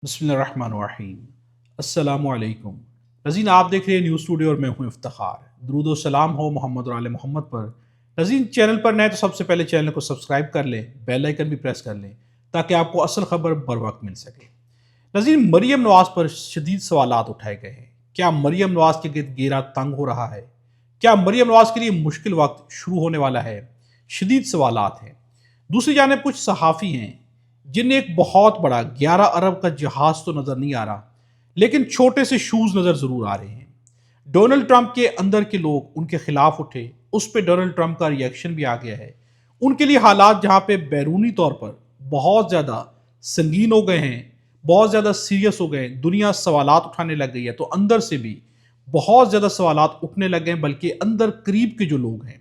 بسم اللہ الرحمن الرحیم۔ السلام علیکم ناظرین، آپ دیکھ رہے ہیں نیوز اسٹوڈیو اور میں ہوں افتخار۔ درود و سلام ہو محمد اور آل محمد پر۔ ناظرین، چینل پر نئے تو سب سے پہلے چینل کو سبسکرائب کر لیں، بیل آئیکن بھی پریس کر لیں تاکہ آپ کو اصل خبر بر وقت مل سکے۔ ناظرین، مریم نواز پر شدید سوالات اٹھائے گئے ہیں۔ کیا مریم نواز کے گرد گھیرا تنگ ہو رہا ہے؟ کیا مریم نواز کے لیے مشکل وقت شروع ہونے والا ہے؟ شدید سوالات ہیں۔ دوسری جانب کچھ صحافی ہیں جن نے ایک بہت بڑا 11 ارب کا جہاز تو نظر نہیں آ رہا، لیکن چھوٹے سے شوز نظر ضرور آ رہے ہیں۔ ڈونلڈ ٹرمپ کے اندر کے لوگ ان کے خلاف اٹھے، اس پہ ڈونلڈ ٹرمپ کا ری ایکشن بھی آ گیا ہے۔ ان کے لیے حالات جہاں پہ بیرونی طور پر بہت زیادہ سنگین ہو گئے ہیں، بہت زیادہ سیریس ہو گئے ہیں، دنیا سوالات اٹھانے لگ گئی ہے، تو اندر سے بھی بہت زیادہ سوالات اٹھنے لگ گئے ہیں، بلکہ اندر قریب کے جو لوگ ہیں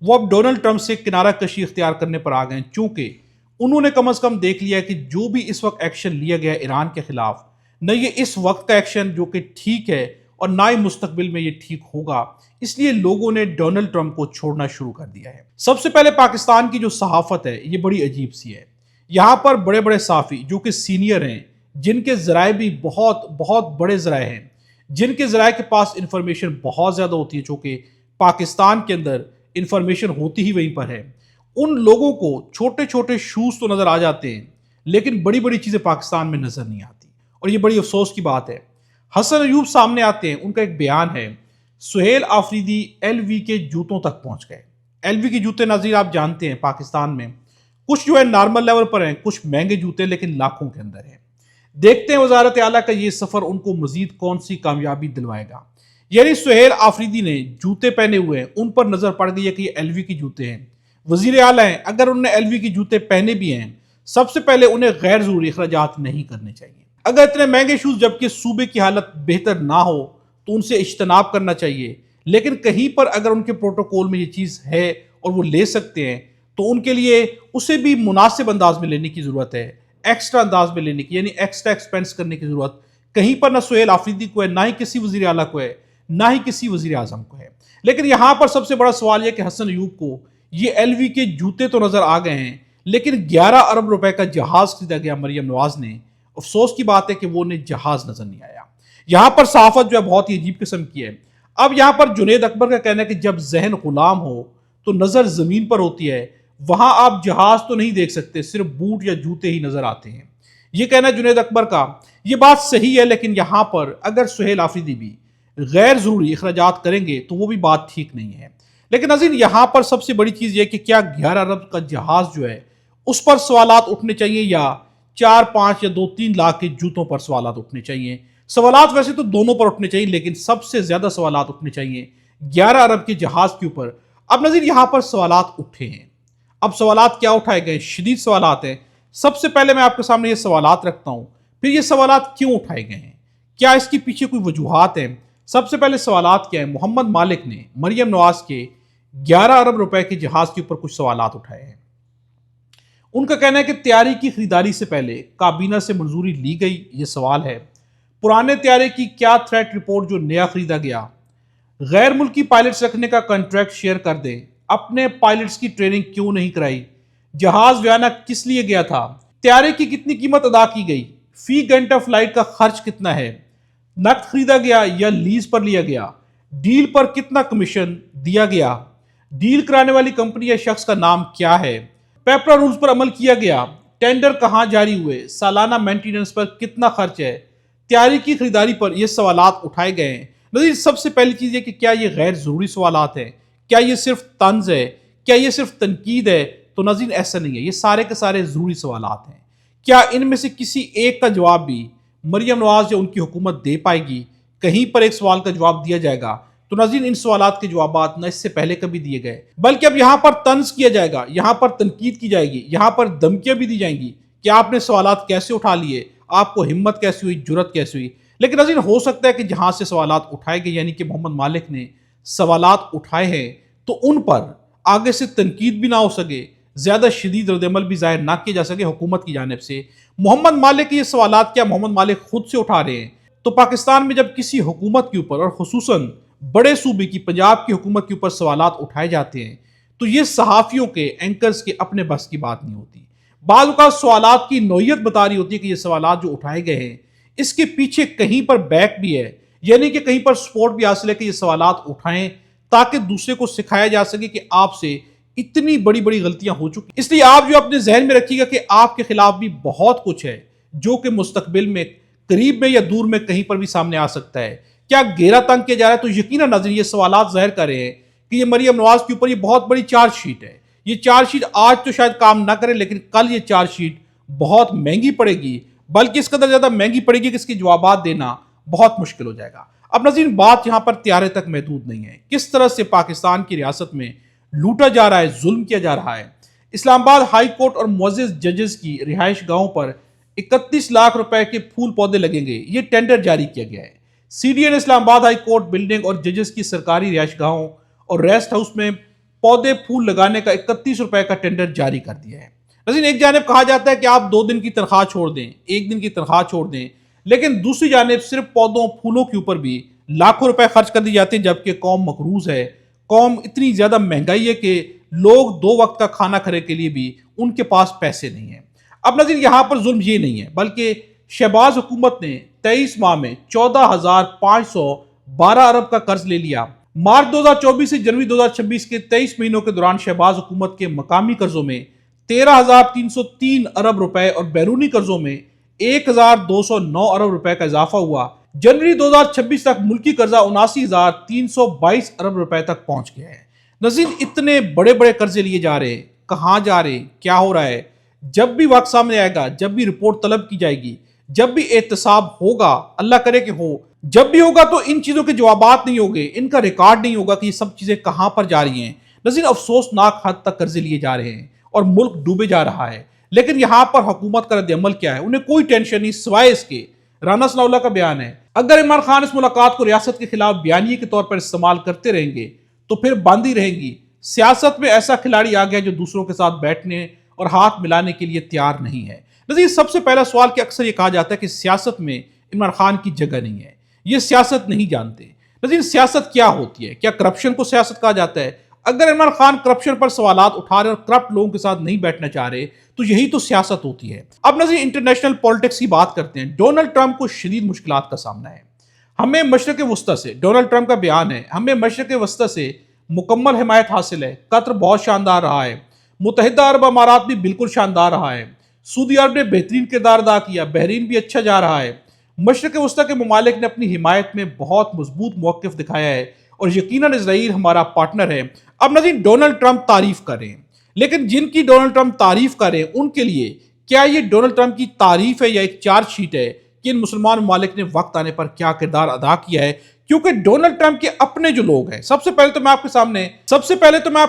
وہ اب ڈونلڈ ٹرمپ سے کنارہ کشی اختیار کرنے پر آ گئے ہیں، چونکہ انہوں نے کم از کم دیکھ لیا کہ جو بھی اس وقت ایکشن لیا گیا ایران کے خلاف، نہ یہ اس وقت کا ایکشن جو کہ ٹھیک ہے اور نہ ہی مستقبل میں یہ ٹھیک ہوگا، اس لیے لوگوں نے ڈونلڈ ٹرمپ کو چھوڑنا شروع کر دیا ہے۔ سب سے پہلے پاکستان کی جو صحافت ہے یہ بڑی عجیب سی ہے۔ یہاں پر بڑے بڑے صحافی جو کہ سینئر ہیں، جن کے ذرائع بھی بہت بہت بڑے ذرائع ہیں، جن کے ذرائع کے پاس انفارمیشن بہت زیادہ ہوتی ہے، چونکہ پاکستان کے اندر انفارمیشن ہوتی ہی وہیں پر ہے، ان لوگوں کو چھوٹے چھوٹے شوز تو نظر آ جاتے ہیں، لیکن بڑی بڑی چیزیں پاکستان میں نظر نہیں آتی، اور یہ بڑی افسوس کی بات ہے۔ حسن ایوب سامنے آتے ہیں، ان کا ایک بیان ہے، سہیل آفریدی ایل وی کے جوتوں تک پہنچ گئے۔ ایل وی کے جوتے ناظرین آپ جانتے ہیں پاکستان میں کچھ جو ہے نارمل لیول پر ہیں، کچھ مہنگے جوتے لیکن لاکھوں کے اندر ہیں۔ دیکھتے ہیں وزارت اعلیٰ کا یہ سفر ان کو مزید کون سی کامیابی دلوائے گا۔ یعنی سہیل آفریدی نے جوتے پہنے ہوئے ہیں، ان پر نظر پڑ گئی ہے کہ یہ ایل وی کے جوتے ہیں۔ وزیر اعلیٰ ہیں، اگر انہوں نے ایل وی کے جوتے پہنے بھی ہیں، سب سے پہلے انہیں غیر ضروری اخراجات نہیں کرنے چاہیے۔ اگر اتنے مہنگے شوز جبکہ صوبے کی حالت بہتر نہ ہو تو ان سے اجتناب کرنا چاہیے، لیکن کہیں پر اگر ان کے پروٹوکول میں یہ چیز ہے اور وہ لے سکتے ہیں تو ان کے لیے اسے بھی مناسب انداز میں لینے کی ضرورت ہے، ایکسٹرا انداز میں لینے کی، یعنی ایکسٹرا ایکسپینس کرنے کی ضرورت کہیں پر نہ سہیل آفریدی کو ہے، نہ ہی کسی وزیر اعلیٰ کو ہے، نہ ہی کسی وزیر اعظم کو ہے۔ لیکن یہاں پر سب سے بڑا سوال یہ کہ حسن ایوب کو یہ ایل وی کے جوتے تو نظر آ گئے ہیں، لیکن 11 ارب روپے کا جہاز خریدا گیا مریم نواز نے۔ افسوس کی بات ہے کہ وہ انہیں جہاز نظر نہیں آیا۔ یہاں پر صحافت جو ہے بہت ہی عجیب قسم کی ہے۔ اب یہاں پر جنید اکبر کا کہنا ہے کہ جب ذہن غلام ہو تو نظر زمین پر ہوتی ہے، وہاں آپ جہاز تو نہیں دیکھ سکتے، صرف بوٹ یا جوتے ہی نظر آتے ہیں۔ یہ کہنا ہے جنید اکبر کا، یہ بات صحیح ہے، لیکن یہاں پر اگر سہیل آفریدی بھی غیر ضروری اخراجات کریں گے تو وہ بھی بات ٹھیک نہیں ہے۔ لیکن ناظرین، یہاں پر سب سے بڑی چیز یہ کہ کیا 11 ارب کا جہاز جو ہے اس پر سوالات اٹھنے چاہیے، یا 4 5 یا 2 3 لاکھ کے جوتوں پر سوالات اٹھنے چاہیے؟ سوالات ویسے تو دونوں پر اٹھنے چاہیے، لیکن سب سے زیادہ سوالات اٹھنے چاہیے 11 ارب کے جہاز کے اوپر۔ اب ناظرین، یہاں پر سوالات اٹھے ہیں۔ اب سوالات کیا اٹھائے گئے؟ شدید سوالات ہیں۔ سب سے پہلے میں آپ کے سامنے یہ سوالات رکھتا ہوں، پھر یہ سوالات کیوں اٹھائے گئے ہیں، کیا اس کے پیچھے کوئی وجوہات ہیں؟ سب سے پہلے سوالات کیا ہیں؟ محمد مالک نے مریم نواز کے 11 ارب روپے کے جہاز کے اوپر کچھ سوالات اٹھائے ہیں۔ ان کا کہنا ہے کہ طیارے کی خریداری سے پہلے کابینہ سے منظوری لی گئی، یہ سوال ہے۔ پرانے طیارے کی کیا تھریٹ رپورٹ جو نیا خریدا گیا؟ غیر ملکی پائلٹس رکھنے کا کنٹریکٹ شیئر کر دیں، اپنے پائلٹس کی ٹریننگ کیوں نہیں کرائی؟ جہاز ویانا کس لیے گیا تھا؟ طیارے کی کتنی قیمت ادا کی گئی؟ فی گھنٹہ فلائٹ کا خرچ کتنا ہے؟ نقد خریدا گیا یا لیز پر لیا گیا؟ ڈیل پر کتنا کمیشن دیا گیا؟ ڈیل کرانے والی کمپنی یا شخص کا نام کیا ہے؟ پیپرا رولز پر عمل کیا گیا؟ ٹینڈر کہاں جاری ہوئے؟ سالانہ مینٹیننس پر کتنا خرچ ہے؟ طیارے کی خریداری پر یہ سوالات اٹھائے گئے ہیں۔ نظیر، سب سے پہلی چیز یہ کہ کیا یہ غیر ضروری سوالات ہیں؟ کیا یہ صرف طنز ہے؟ کیا یہ صرف تنقید ہے؟ تو ناظرین، ایسا نہیں ہے، یہ سارے کے سارے ضروری سوالات ہیں۔ کیا ان میں سے کسی ایک کا جواب بھی مریم نواز یا ان کی حکومت دے پائے گی؟ کہیں پر ایک سوال کا جواب دیا جائے گا؟ تو ناظرین، ان سوالات کے جوابات نہ اس سے پہلے کبھی دیے گئے، بلکہ اب یہاں پر طنز کیا جائے گا، یہاں پر تنقید کی جائے گی، یہاں پر دھمکیاں بھی دی جائیں گی کہ آپ نے سوالات کیسے اٹھا لیے، آپ کو ہمت کیسی ہوئی، جرت کیسی ہوئی۔ لیکن ناظرین، ہو سکتا ہے کہ جہاں سے سوالات اٹھائے گئے، یعنی کہ محمد مالک نے سوالات اٹھائے ہیں، تو ان پر آگے سے تنقید بھی نہ ہو سکے، زیادہ شدید رد عمل بھی ظاہر نہ کیا جا سکے حکومت کی جانب سے۔ محمد مالک کے یہ سوالات کیا محمد مالک خود سے اٹھا رہے ہیں؟ تو پاکستان میں جب کسی حکومت کے اوپر، اور خصوصاً بڑے صوبے کی پنجاب کی حکومت کے اوپر سوالات اٹھائے جاتے ہیں، تو یہ صحافیوں کے، اینکرز کے اپنے بس کی بات نہیں ہوتی، بعض اوقات سوالات کی نوعیت بتا رہی ہوتی ہے کہ یہ سوالات جو اٹھائے گئے ہیں اس کے پیچھے کہیں پر بیک بھی ہے، یعنی کہ کہیں پر سپورٹ بھی حاصل ہے کہ یہ سوالات اٹھائیں تاکہ دوسرے کو سکھایا جا سکے کہ آپ سے اتنی بڑی بڑی غلطیاں ہو چکی، اس لیے آپ جو اپنے ذہن میں رکھیے گا کہ آپ کے خلاف بھی بہت کچھ ہے جو کہ مستقبل میں قریب میں یا دور میں کہیں پر بھی سامنے آ سکتا ہے۔ کیا گھیرا تنگ کیا جا رہا ہے؟ تو یقیناً ناظرین یہ سوالات ظاہر کر رہے ہیں کہ یہ مریم نواز کے اوپر یہ بہت بڑی چارج شیٹ ہے۔ یہ چارج شیٹ آج تو شاید کام نہ کرے لیکن کل یہ چارج شیٹ بہت مہنگی پڑے گی، بلکہ اس قدر زیادہ مہنگی پڑے گی کہ اس کے جوابات دینا بہت مشکل ہو جائے گا۔ اب ناظرین بات یہاں پر طیارے تک محدود نہیں ہے، کس طرح سے پاکستان کی ریاست میں لوٹا جا رہا ہے، ظلم کیا جا رہا ہے۔ اسلام آباد ہائی کورٹ اور معزز ججز کی رہائش گاہوں پر 31 لاکھ روپے کے پھول پودے لگیں گے، یہ ٹینڈر جاری کیا گیا ہے۔ سی ڈی اے نے اسلام آباد ہائی کورٹ بلڈنگ اور ججز کی سرکاری رہائش گاہوں اور ریسٹ ہاؤس میں پودے پھول لگانے کا 31 روپے کا ٹینڈر جاری کر دیا ہے۔ لیکن ایک جانب کہا جاتا ہے کہ آپ 2 دن کی تنخواہ چھوڑ دیں، 1 دن کی تنخواہ چھوڑ دیں، لیکن دوسری جانب صرف پودوں پھولوں کے اوپر بھی لاکھوں روپے خرچ کر دی جاتے ہیں، جبکہ قوم مقروض ہے، قوم اتنی زیادہ مہنگائی ہے کہ لوگ 2 وقت کا کھانا کھانے کے لیے بھی ان کے پاس پیسے نہیں ہیں۔ اب ناظرین یہاں پر ظلم یہ نہیں ہے، بلکہ شہباز حکومت نے 23 ماہ میں 14,512 ارب کا قرض لے لیا۔ مارچ 2024 سے جنوری 2026 کے 23 مہینوں کے دوران شہباز حکومت کے مقامی قرضوں میں 13,303 ارب روپے اور بیرونی قرضوں میں 1,209 ارب روپے کا اضافہ ہوا۔ جنوری 2026 تک ملکی قرضہ 79,322 ارب روپے تک پہنچ گیا ہے۔ ناظرین اتنے بڑے بڑے قرضے لیے جا رہے ہیں، کہاں جا رہے ہیں، کیا ہو رہا ہے؟ جب بھی وقت سامنے آئے گا، جب بھی رپورٹ طلب کی جائے گی، جب بھی احتساب ہوگا، اللہ کرے کہ ہو، جب بھی ہوگا تو ان چیزوں کے جوابات نہیں ہوگے، ان کا ریکارڈ نہیں ہوگا کہ یہ سب چیزیں کہاں پر جا رہی ہیں۔ ناظرین افسوسناک حد تک قرضے لیے جا رہے ہیں اور ملک ڈوبے جا رہا ہے، لیکن یہاں پر حکومت کا رد عمل کیا ہے؟ انہیں کوئی ٹینشن نہیں سوائے اس کے۔ رانا ثناء اللہ کا بیان ہے، اگر عمران خان اس ملاقات کو ریاست کے خلاف بیانیے کے طور پر استعمال کرتے رہیں گے تو پھر باندھی رہیں گی۔ سیاست میں ایسا کھلاڑی آ گیا جو دوسروں کے ساتھ بیٹھنے اور ہاتھ ملانے کے لیے تیار نہیں ہے۔ ناظرین سب سے پہلا سوال کہ اکثر یہ کہا جاتا ہے کہ سیاست میں عمران خان کی جگہ نہیں ہے، یہ سیاست نہیں جانتے۔ ناظرین سیاست کیا ہوتی ہے؟ کیا کرپشن کو سیاست کہا جاتا ہے؟ اگر عمران خان کرپشن پر سوالات اٹھا رہے اور کرپٹ لوگوں کے ساتھ نہیں بیٹھنا چاہ رہے تو یہی تو سیاست ہوتی ہے۔ اب ناظرین انٹرنیشنل پولیٹکس کی بات کرتے ہیں۔ ڈونلڈ ٹرمپ کو شدید مشکلات کا سامنا ہے۔ ہمیں مشرق وسطی سے، ڈونلڈ ٹرمپ کا بیان ہے، ہمیں مشرق وسطی سے مکمل حمایت حاصل ہے۔ قطر بہت شاندار رہا ہے، متحدہ عرب امارات بھی بالکل شاندار رہا ہے، سعودی عرب نے بہترین کردار ادا کیا، بحرین بھی اچھا جا رہا ہے۔ مشرق وسطی کے ممالک نے اپنی حمایت میں بہت مضبوط موقف دکھایا ہے اور یقیناً اسرائیل ہمارا پارٹنر ہے۔ اب ناظرین ڈونلڈ ٹرمپ تعریف کر رہے ہیں، لیکن جن کی ڈونلڈ ٹرمپ تعریف کر رہے ہیں ان کے لیے کیا یہ ڈونلڈ ٹرمپ کی تعریف ہے یا ایک چارج شیٹ ہے کہ ان مسلمان ممالک نے وقت آنے پر کیا کردار ادا کیا ہے؟ کیونکہ ڈونلڈ ٹرمپ کے اپنے جو لوگ ہیں، سب سے پہلے تو میں آپ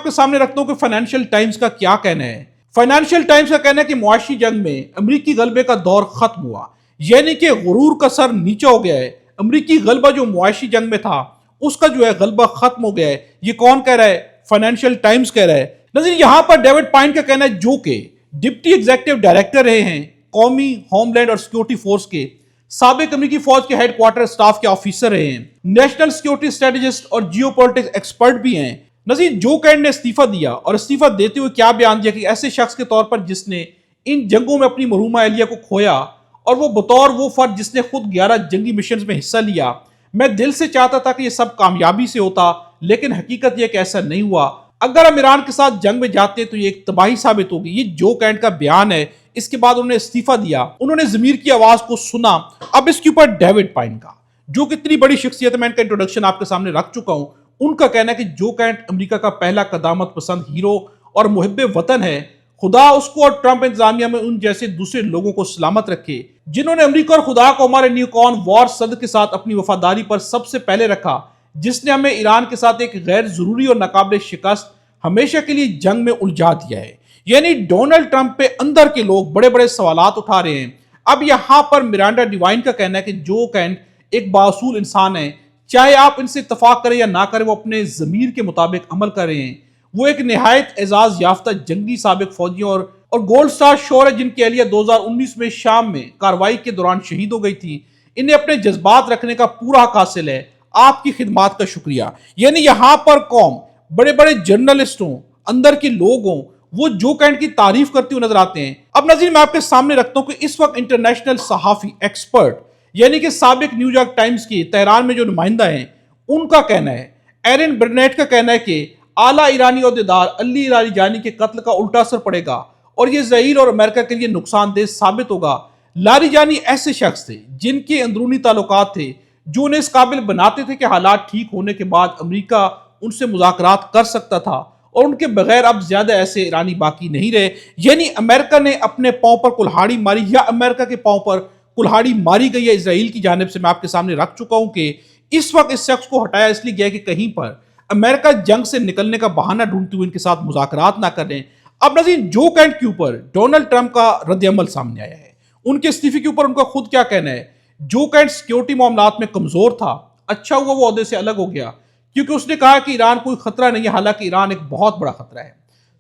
کے سامنے رکھتا ہوں کہ فائنینشیل ٹائمز کا کیا کہنا ہے۔ فائنینشیل ٹائمز کا کہنا ہے کہ معاشی جنگ میں امریکی غلبے کا دور ختم ہوا، یعنی کہ غرور کا سر نیچے ہو گیا ہے۔ امریکی غلبہ جو معاشی جنگ میں تھا اس کا جو ہے غلبہ ختم ہو گیا ہے۔ یہ کون کہہ رہا ہے؟ فائنینشیل ٹائمز کہہ رہا ہے۔ ناظرین یہاں پر ڈیوڈ پائن کا کہنا ہے جو کہ ڈپٹی ایگزیکٹو ڈائریکٹر رہے ہیں قومی ہوم لینڈ اور سیکورٹی فورس کے، سابق امریکی فوج کے ہیڈ کوارٹر سٹاف کے آفیسر رہے ہیں، نیشنل سیکورٹی اسٹریٹجسٹ اور جیو پولیٹکس ایکسپرٹ بھی ہیں۔ ناظرین جو کینڈ نے استعفیٰ دیا اور استعفیٰ دیتے ہوئے کیا بیان دیا کہ ایسے شخص کے طور پر جس نے ان جنگوں میں اپنی مرحومہ اہلیہ کو کھویا اور وہ بطور وہ فرد جس نے خود 11 جنگی مشنز میں حصہ لیا، میں دل سے چاہتا تھا کہ یہ سب کامیابی سے ہوتا، لیکن حقیقت یہ کہ ایسا نہیں ہوا۔ اگر ہم ایران کے ساتھ جنگ میں جاتے تو یہ ایک تباہی ثابت ہوگی۔ یہ جو کینڈ کا بیان ہے۔ اس کے بعد انہوں نے استعفیٰ دیا، انہوں نے ضمیر کی آواز کو سنا۔ اب اس کے اوپر ڈیوڈ پائن کا جو کتنی بڑی شخصیت ہے، میں ان کا انٹروڈکشن آپ کے سامنے رکھ چکا ہوں، ان کا کہنا ہے کہ جو کینڈ امریکہ کا پہلا قدامت پسند ہیرو اور محب وطن ہے، خدا اس کو اور ٹرمپ انتظامیہ میں ان جیسے دوسرے لوگوں کو سلامت رکھے جنہوں نے امریکہ اور خدا کو ہمارے نیوکون وار صدر کے ساتھ اپنی وفاداری پر سب سے پہلے رکھا، جس نے ہمیں ایران کے ساتھ ایک غیر ضروری اور ناقابل شکست ہمیشہ کے لیے جنگ میں الجھا دیا ہے۔ یعنی ڈونلڈ ٹرمپ پہ اندر کے لوگ بڑے بڑے سوالات اٹھا رہے ہیں۔ اب یہاں پر مرانڈا ڈیوائن کا کہنا ہے کہ جو کینڈ ایک باصول انسان ہے، چاہے آپ ان سے اتفاق کریں یا نہ کریں، وہ اپنے ضمیر کے مطابق عمل کر رہے ہیں۔ وہ ایک نہایت اعزاز یافتہ جنگی سابق فوجیوں اور گولڈ سٹار شور ہے جن کی اہلیہ 2019 میں شام میں کارروائی کے دوران شہید ہو گئی تھی۔ انہیں اپنے جذبات رکھنے کا پورا حق حاصل ہے۔ آپ کی خدمات کا شکریہ۔ یعنی یہاں پر قوم بڑے بڑے جرنلسٹوں، اندر کے لوگ ہوں، وہ جو کینٹ کی تعریف کرتے ہوئے نظر آتے ہیں۔ اب ناظرین میں آپ کے سامنے رکھتا ہوں کہ اس وقت انٹرنیشنل صحافی ایکسپرٹ یعنی کہ سابق نیو یارک ٹائمز کی تہران میں جو نمائندہ ہیں ان کا کہنا ہے، ایرن برنیٹ کا کہنا ہے کہ اعلیٰ ایرانی عہدیدار علی لاریجانی کے قتل کا الٹا اثر پڑے گا اور یہ اسرائیل اور امریکہ کے لیے نقصان دہ ثابت ہوگا۔ لاریجانی ایسے شخص تھے جن کے اندرونی تعلقات تھے جو انہیں اس قابل بناتے تھے کہ حالات ٹھیک ہونے کے بعد امریکہ ان سے مذاکرات کر سکتا تھا، اور ان کے بغیر اب زیادہ ایسے ایرانی باقی نہیں رہے۔ یعنی امریکہ نے اپنے پاؤں پر کلہاڑی ماری، یا امریکہ کے پاؤں پر کلہاڑی ماری گئی ہے اسرائیل کی جانب سے۔ میں آپ کے سامنے رکھ چکا ہوں کہ اس وقت اس شخص کو ہٹایا اس لیے گیا کہ کہیں پر امریکہ جنگ سے نکلنے کا بہانہ ڈھونڈتے ہوئے ان کے ساتھ مذاکرات نہ کر لیں۔ اب ناظرین جو کینٹ کے اوپر ڈونلڈ ٹرمپ کا رد عمل سامنے آیا ہے، ان کے استعفے کے اوپر ان کا خود کیا کہنا ہے۔ جو کینٹ سیکیورٹی معاملات میں کمزور تھا، اچھا ہوا وہ عہدے سے الگ ہو گیا، کیونکہ اس نے کہا کہ ایران کوئی خطرہ نہیں ہے، حالانکہ ایران ایک بہت بڑا خطرہ ہے۔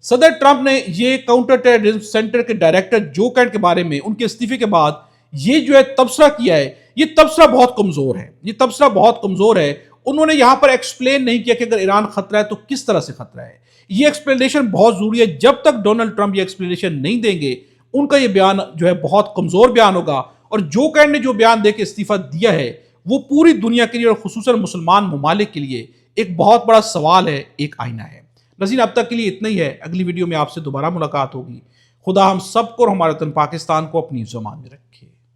صدر ٹرمپ نے یہ کاؤنٹر ٹیررزم سینٹر کے ڈائریکٹر جو کینٹ کے بارے میں ان کے استعفے کے بعد یہ جو ہے تبصرہ کیا ہے، یہ تبصرہ بہت کمزور ہے، یہ تبصرہ بہت کمزور ہے۔ انہوں نے یہاں پر ایکسپلین نہیں کیا کہ اگر ایران خطرہ ہے تو کس طرح سے خطرہ ہے۔ یہ ایکسپلینیشن بہت ضروری ہے، جب تک ڈونلڈ ٹرمپ یہ ایکسپلینیشن نہیں دیں گے ان کا یہ بیان جو ہے بہت کمزور بیان ہوگا، اور جو کینٹ نے جو بیان دے کے استعفیٰ دیا ہے وہ پوری دنیا کے لیے اور خصوصاً مسلمان ممالک کے لیے ایک بہت بڑا سوال ہے، ایک آئینہ ہے۔ ناظرین اب تک کے لیے اتنا ہی ہے، اگلی ویڈیو میں آپ سے دوبارہ ملاقات ہوگی۔ خدا ہم سب کو اور ہمارے وطن پاکستان کو اپنی زمان میں رکھے۔